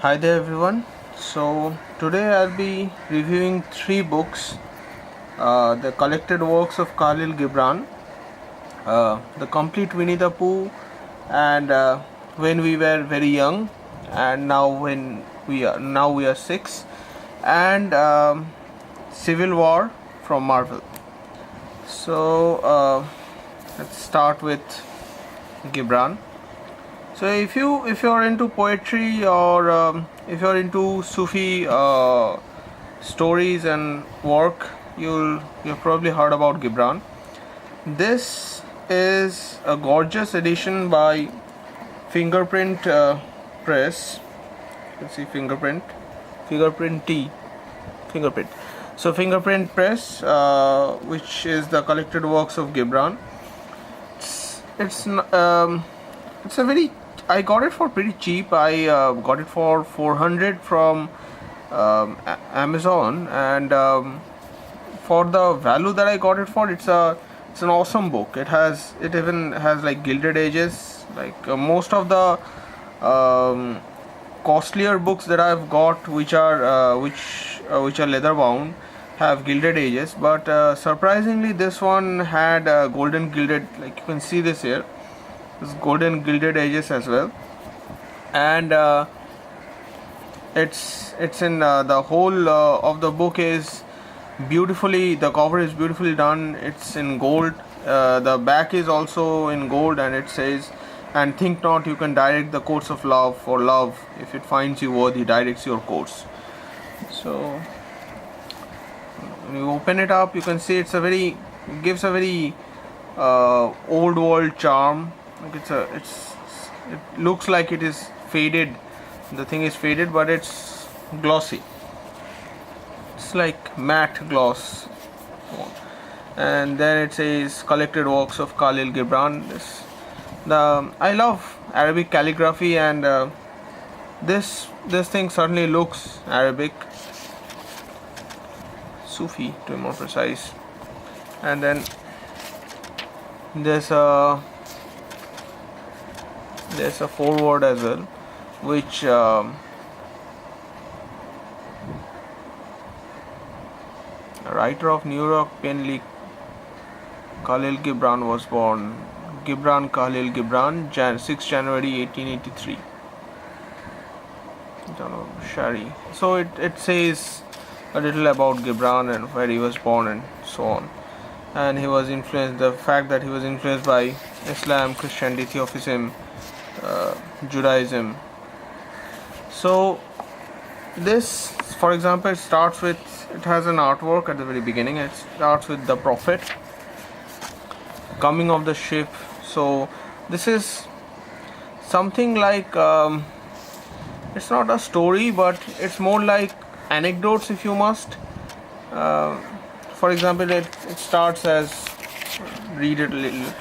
Hi there everyone. So today I'll be reviewing three books, the collected works of Kahlil Gibran, the complete Winnie the Pooh, and when we were very young, and now we are six, and Civil War from Marvel. So let's start with Gibran. So if you're into poetry or if you're into Sufi stories and work, you've probably heard about Gibran. This is a gorgeous edition by Fingerprint Press. Let's see, Fingerprint T, Fingerprint. So Fingerprint Press, which is the collected works of Gibran. It's it's a very I got it for pretty cheap. I got it for 400 from Amazon, and for the value that I got it for, it's an awesome book. It even has like gilded edges. Like most of the costlier books that I've got, which are leather bound, have gilded edges. But surprisingly, this one had golden gilded. Like you can see this here. Golden gilded edges as well, and it's in the whole of the book is beautifully, the cover is beautifully done. It's in gold, the back is also in gold, and it says, "And think not you can direct the course of love, for love, if it finds you worthy, directs your course." So when you open it up, you can see it gives a very old world charm. Like it looks like it is faded. The thing is faded, but it's glossy. It's like matte gloss. And then it says collected works of Kahlil Gibran. I love Arabic calligraphy, and this thing certainly looks Arabic, Sufi to be more precise. And then there's a foreword as well, which a writer of New York pen leak, Kahlil Gibran was born. Gibran Kahlil Gibran, 6 January 1883. Shari. So it says a little about Gibran and where he was born and so on. And the fact that he was influenced by Islam, Christianity, Theosophism, Judaism. So this, for example, it has an artwork at the very beginning. It starts with the prophet coming off the ship. So this is something like it's not a story, but it's more like anecdotes, if you must. For example, it starts as, read it a little.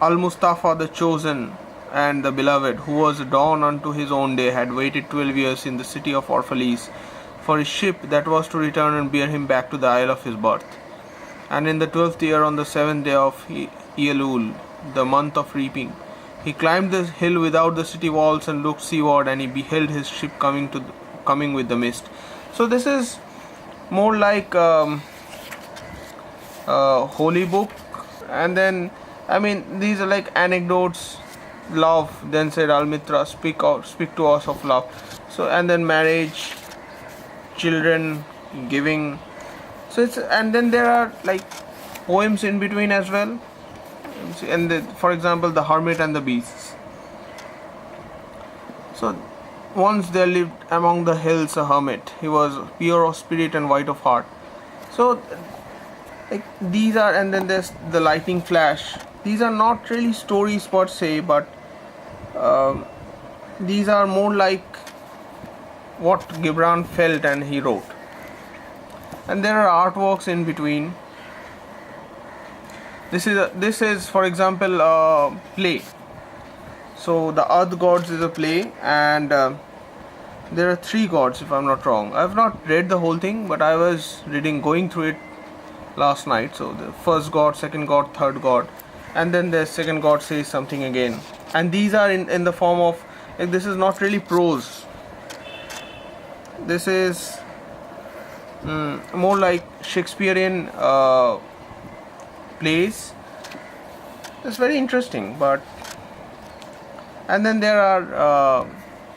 Al-Mustafa, the chosen and the beloved, who was dawn unto his own day, had waited 12 years in the city of Orphalese for his ship that was to return and bear him back to the isle of his birth. And in the 12th year, on the 7th day of Elul, the month of reaping, he climbed the hill without the city walls and looked seaward, and he beheld his ship coming with the mist. So this is more like a holy book. And then these are like anecdotes. Love, then said Al-Mitra, speak to us of love. So, and then marriage, children, giving. So and then there are like poems in between as well. And for example, the hermit and the beasts. So once there lived among the hills a hermit. He was pure of spirit and white of heart. So like these are, and then there's the lightning flash. These are not really stories per se, but these are more like what Gibran felt and he wrote. And there are artworks in between. This is for example a play. So the Earth Gods is a play, and there are 3 gods, if I'm not wrong. I've not read the whole thing, but I was going through it last night. So the first god, second god, third god, and then the second god says something again. And these are in the form of like this is not really prose. This is more like Shakespearean plays. It's very interesting. And then there are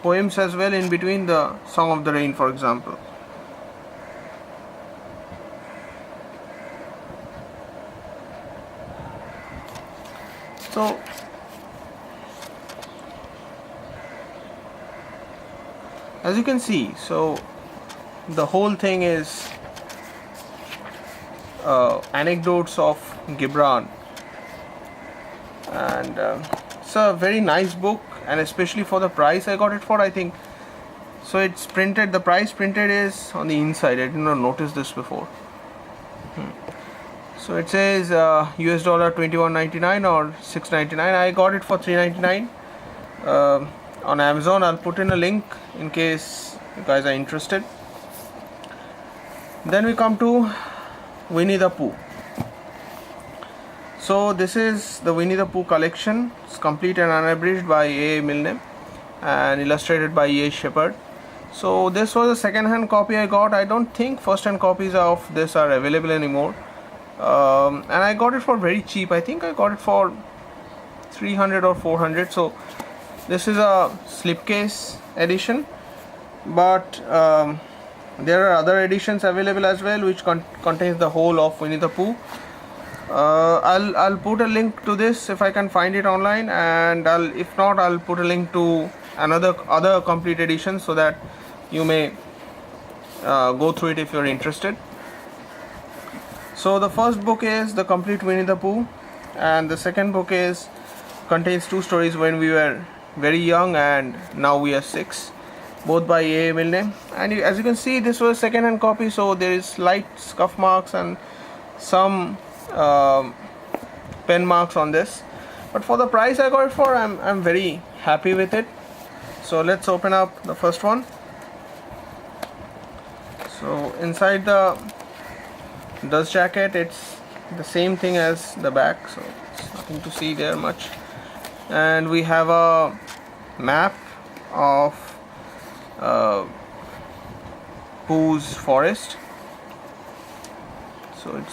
poems as well in between, the Song of the Rain, for example. So as you can see, so the whole thing is anecdotes of Gibran, and it's a very nice book, and especially for the price I got it for, I think. So it's printed, the price printed is on the inside. I did not notice this before. So it says US dollar $21.99 or $6.99. I got it for $3.99 on Amazon. I'll put in a link in case you guys are interested. Then we come to Winnie the Pooh. So this is the Winnie the Pooh collection. It's complete and unabridged by A. Milne and illustrated by E. Shepard. So this was a second-hand copy I got. I don't think first-hand copies of this are available anymore. And I got it for very cheap. I think I got it for 300 or 400. So this is a slipcase edition, but there are other editions available as well, which contains the whole of Winnie the Pooh. I'll put a link to this if I can find it online, and if not, I'll put a link to other complete editions so that you may go through it if you're interested. So the first book is the complete Winnie the Pooh, and the second book contains two stories when we were very young and now we are 6, both by A. Milne. And as you can see, this was a second-hand copy, so there is slight scuff marks and some pen marks on this. But for the price I got it for, I'm very happy with it. So let's open up the first one. So inside the dust jacket, it's the same thing as the back, so it's nothing to see there much. And we have a map of Pooh's forest. So it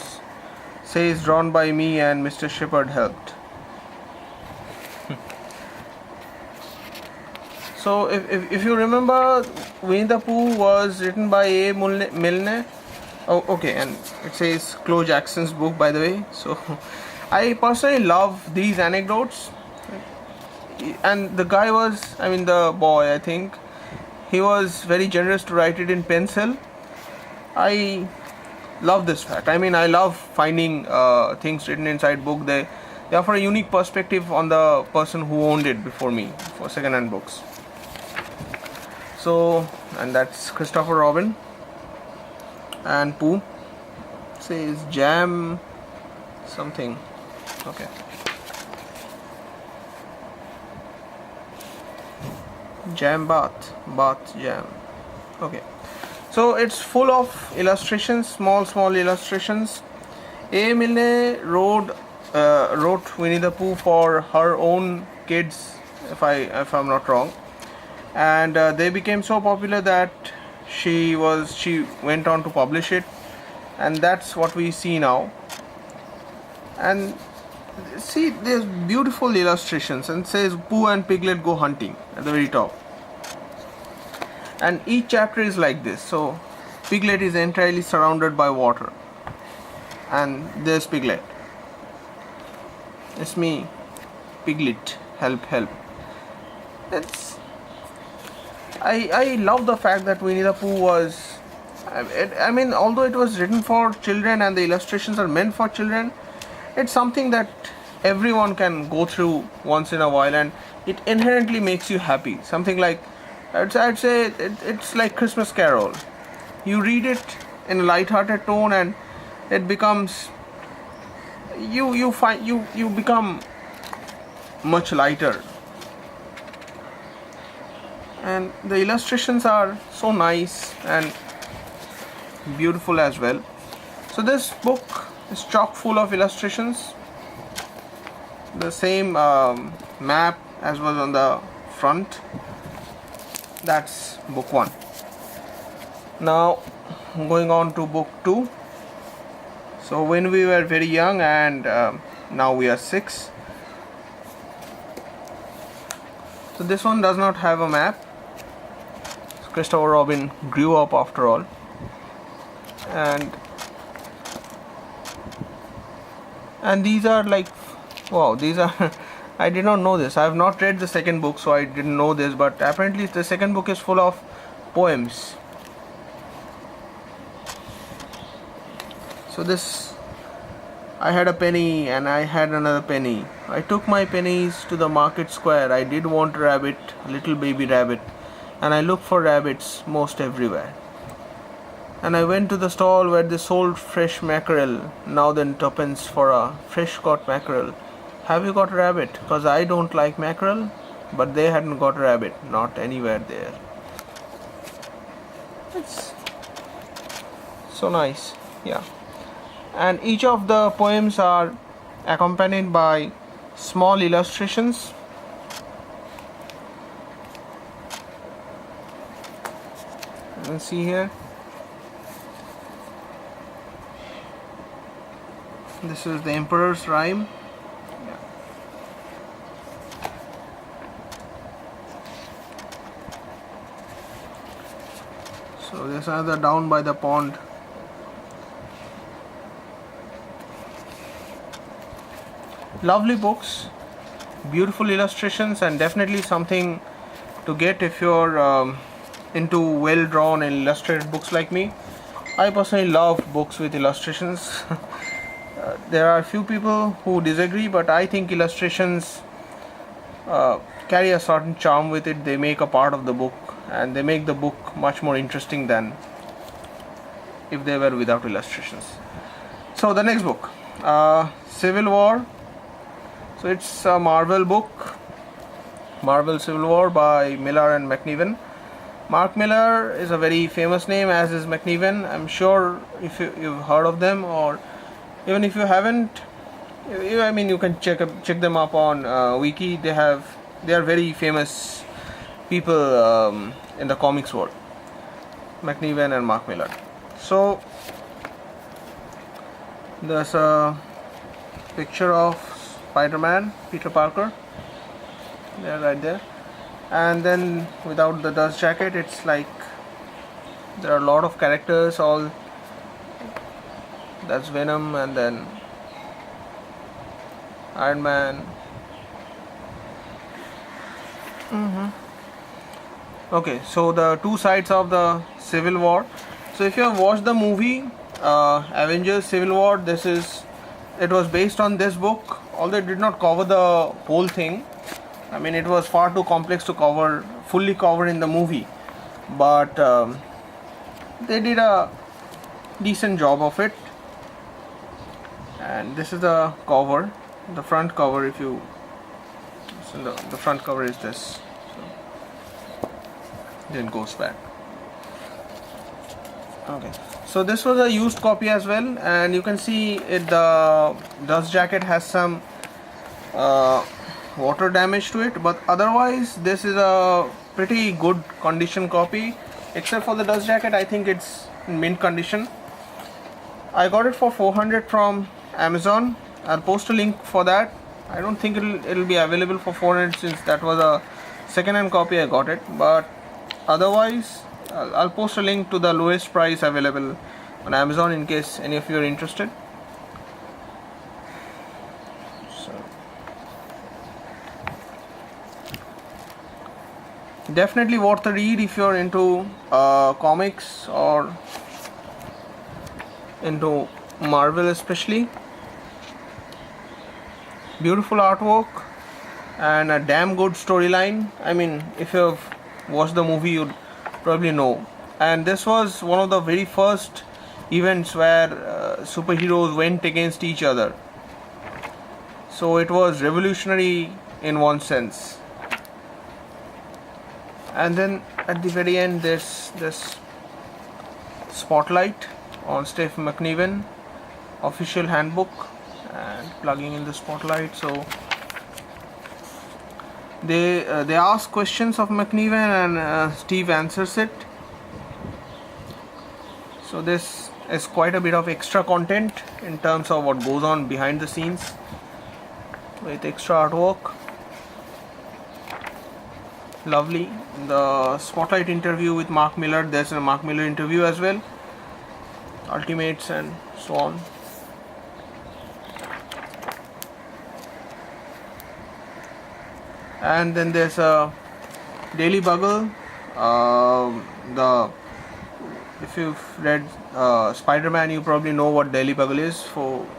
says drawn by me and Mr. Shepard helped. So if you remember, Winnie the Pooh was written by A. Milne. Oh, okay, and it says Chloe Jackson's book, by the way. So I personally love these anecdotes, and the guy was, the boy, I think he was very generous to write it in pencil. I love this fact. I love finding things written inside book. They offer a unique perspective on the person who owned it before me for second-hand books. So, and that's Christopher Robin. And Pooh says jam something. Okay. Jam bath jam. Okay. So it's full of illustrations, small illustrations. A. Milne wrote Winnie the Pooh for her own kids, if I'm not wrong, and they became so popular that she went on to publish it, and that's what we see now. And see, there's beautiful illustrations, and says Pooh and Piglet go hunting at the very top, and each chapter is like this. So Piglet is entirely surrounded by water, and there's Piglet. It's me, Piglet, help. I love the fact that Winnie the Pooh was, although it was written for children and the illustrations are meant for children, it's something that everyone can go through once in a while, and it inherently makes you happy. Something like, I'd say it's like Christmas Carol. You read it in a light-hearted tone, and it becomes, you become much lighter. And the illustrations are so nice and beautiful as well. So this book is chock full of illustrations. The same map as was on the front, That's book 1. Now going on to book 2. So when we were very young, and now we are 6. So this one does not have a map. So Christopher Robin grew up after all, and these are like, wow, these are I did not know this. I have not read the second book, so I didn't know this, but apparently the second book is full of poems. So this, I had a penny and I had another penny. I took my pennies to the market square. I did want a rabbit, a little baby rabbit, and I looked for rabbits most everywhere. And I went to the stall where they sold fresh mackerel. Now then, tuppence for a fresh caught mackerel. Have you got a rabbit? Cause I don't like mackerel. But they hadn't got a rabbit, not anywhere there. It's so nice, yeah. And each of the poems are accompanied by small illustrations. You can see here. This is the Emperor's Rhyme. Yeah. So there's another Down by the Pond. Lovely books, beautiful illustrations, and definitely something to get if you're into well drawn and illustrated books like me. I personally love books with illustrations. There are a few people who disagree, but I think illustrations carry a certain charm with it. They make a part of the book, and they make the book much more interesting than if they were without illustrations. So the next book, Civil War. So it's a Marvel book, Marvel Civil War by Miller and McNiven. Mark Miller is a very famous name, as is McNiven. I'm sure if you've heard of them, or even if you haven't, I mean, you can check them up on Wiki. They are very famous people in the comics world, McNiven and Mark Miller. So there's a picture of Spider-Man, Peter Parker, there, right there, and then without the dust jacket, it's like there are a lot of characters. All that's Venom, and then Iron Man. Okay, so the two sides of the Civil War. So if you have watched the movie Avengers Civil War, it was based on this book. Although it did not cover the whole thing, I mean, it was far too complex to fully cover in the movie, but they did a decent job of it. And this is the cover, the front cover. The front cover is this, so then it goes back. Okay, so this was a used copy as well, and you can see the dust jacket has some water damage to it, but otherwise this is a pretty good condition copy, except for the dust jacket. I think it's in mint condition. I got it for 400 from Amazon. I'll post a link for that. I don't think it'll be available for 400 since that was a second-hand copy I got it, but otherwise I'll post a link to the lowest price available on Amazon in case any of you are interested. So definitely worth a read if you're into comics or into Marvel especially. Beautiful artwork and a damn good storyline. I mean, if you've watched the movie, you'd probably know. And this was one of the very first events where superheroes went against each other. So it was revolutionary in one sense. And then at the very end, there's this spotlight on Steph McNiven official handbook, and plugging in the spotlight. So They ask questions of McNiven and Steve answers it. So this is quite a bit of extra content in terms of what goes on behind the scenes with extra artwork. Lovely. The spotlight interview with Mark Miller, there's a Mark Miller interview as well, Ultimates and so on. And then there's a Daily Bugle. If you've read Spider-Man, you probably know what Daily Bugle is.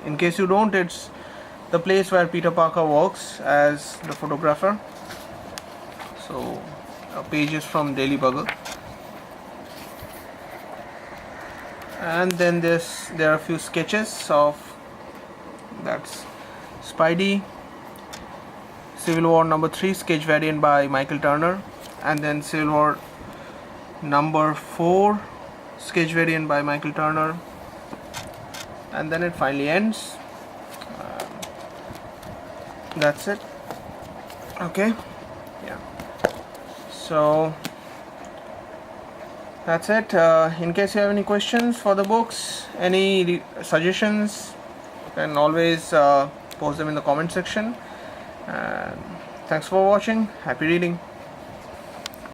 In case you don't, it's the place where Peter Parker works as the photographer. So pages from Daily Bugle. And then there are a few sketches of, that's Spidey, Civil War number 3 sketch variant by Michael Turner, and then Civil War number 4 sketch variant by Michael Turner, and then it finally ends. That's it. Okay, yeah, so that's it. In case you have any questions for the books, any suggestions, you can always post them in the comment section. And thanks for watching. Happy reading.